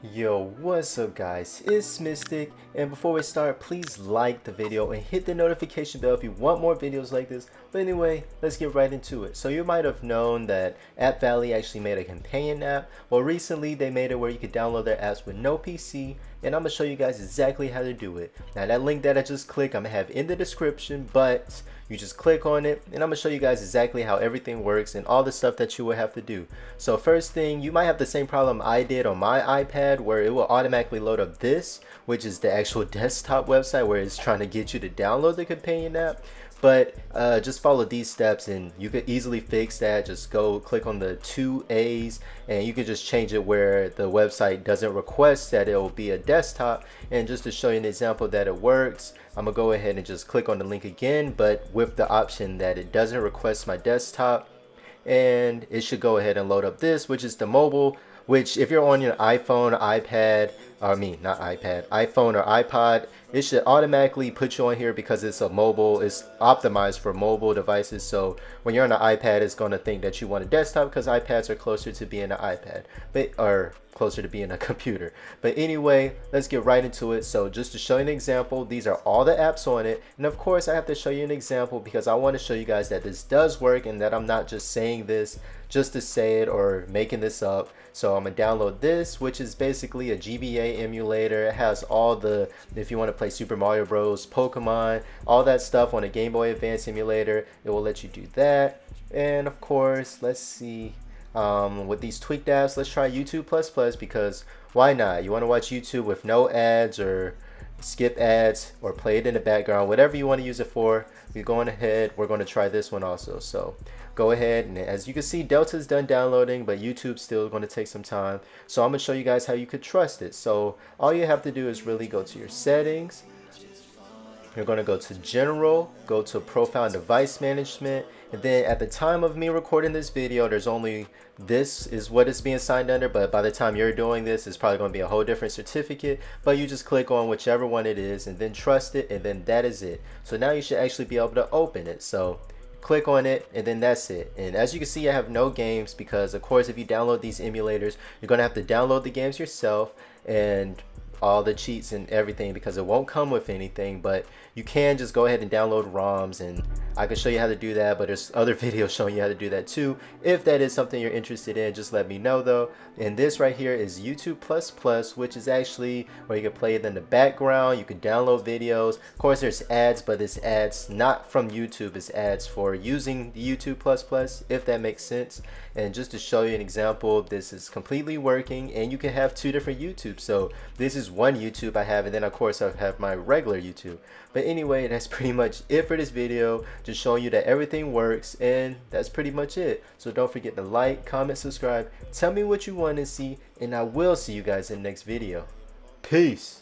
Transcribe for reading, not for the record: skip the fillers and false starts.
Yo, what's up guys, it's Mystic, and before we start, please like the video and hit the notification bell if you want more videos like this. But anyway, let's get right into it. So you might have known that App Valley actually made a companion app. Well, recently they made it where you could download their apps with no PC, and I'm going to show you guys exactly how to do it. Now that link that I just clicked, I'm going to have in the description, but you just click on it and I'm going to show you guys exactly how everything works and all the stuff that you will have to do. So first thing, you might have the same problem I did on my iPad where it will automatically load up this, which is the actual desktop website where it's trying to get you to download the companion app. But just follow these steps and you could easily fix that. Just go click on the 2A's and you can just change it where the website doesn't request that it will be a desktop. And just to show you an example that it works, I'm gonna go ahead and just click on the link again, but with the option that it doesn't request my desktop, and it should go ahead and load up this, which is the mobile, which if you're on your iPhone, iPad, I mean not iPad, iPhone or iPod, it should automatically put you on here because it's a mobile, it's optimized for mobile devices. So when you're on an iPad, it's going to think that you want a desktop because iPads are closer to being an iPad, but or closer to being a computer. But anyway, let's get right into it. So just to show you an example, these are all the apps on it, and of course I have to show you an example because I want to show you guys that this does work and that I'm not just saying this just to say it or making this up. So I'm gonna download this, which is basically a GBA emulator. It has all the, if you want to play Super Mario Bros, Pokemon, all that stuff on a Game Boy Advance emulator, it will let you do that. And of course, let's see, with these tweaked apps, let's try YouTube Plus because why not? You want to watch YouTube with no ads or skip ads or play it in the background, whatever you want to use it for. We're going ahead, we're going to try this one also. So go ahead, and as you can see, Delta's done downloading, but YouTube's still going to take some time. So I'm going to show you guys how you could trust it. So all you have to do is really go to your settings. You're going to go to general, go to profile and device management, and then at the time of me recording this video, there's only, this is what it's being signed under, but by the time you're doing this, it's probably going to be a whole different certificate. But you just click on whichever one it is and then trust it, and then that is it. So now you should actually be able to open it. So click on it and then that's it. And as you can see, I have no games because of course if you download these emulators, you're going to have to download the games yourself and all the cheats and everything because it won't come with anything. But you can just go ahead and download ROMs, and I can show you how to do that, but there's other videos showing you how to do that too. If that is something you're interested in, just let me know though. And this right here is YouTube Plus, which is actually where you can play it in the background. You can download videos. Of course there's ads, but it's ads not from YouTube, it's ads for using the YouTube Plus, if that makes sense. And just to show you an example, this is completely working, and you can have two different YouTubes. So this is one YouTube I have, and then of course I have my regular YouTube. But anyway, that's pretty much it for this video, just showing you that everything works, and that's pretty much it. So don't forget to like, comment, subscribe, tell me what you want to see, and I will see you guys in the next video. Peace.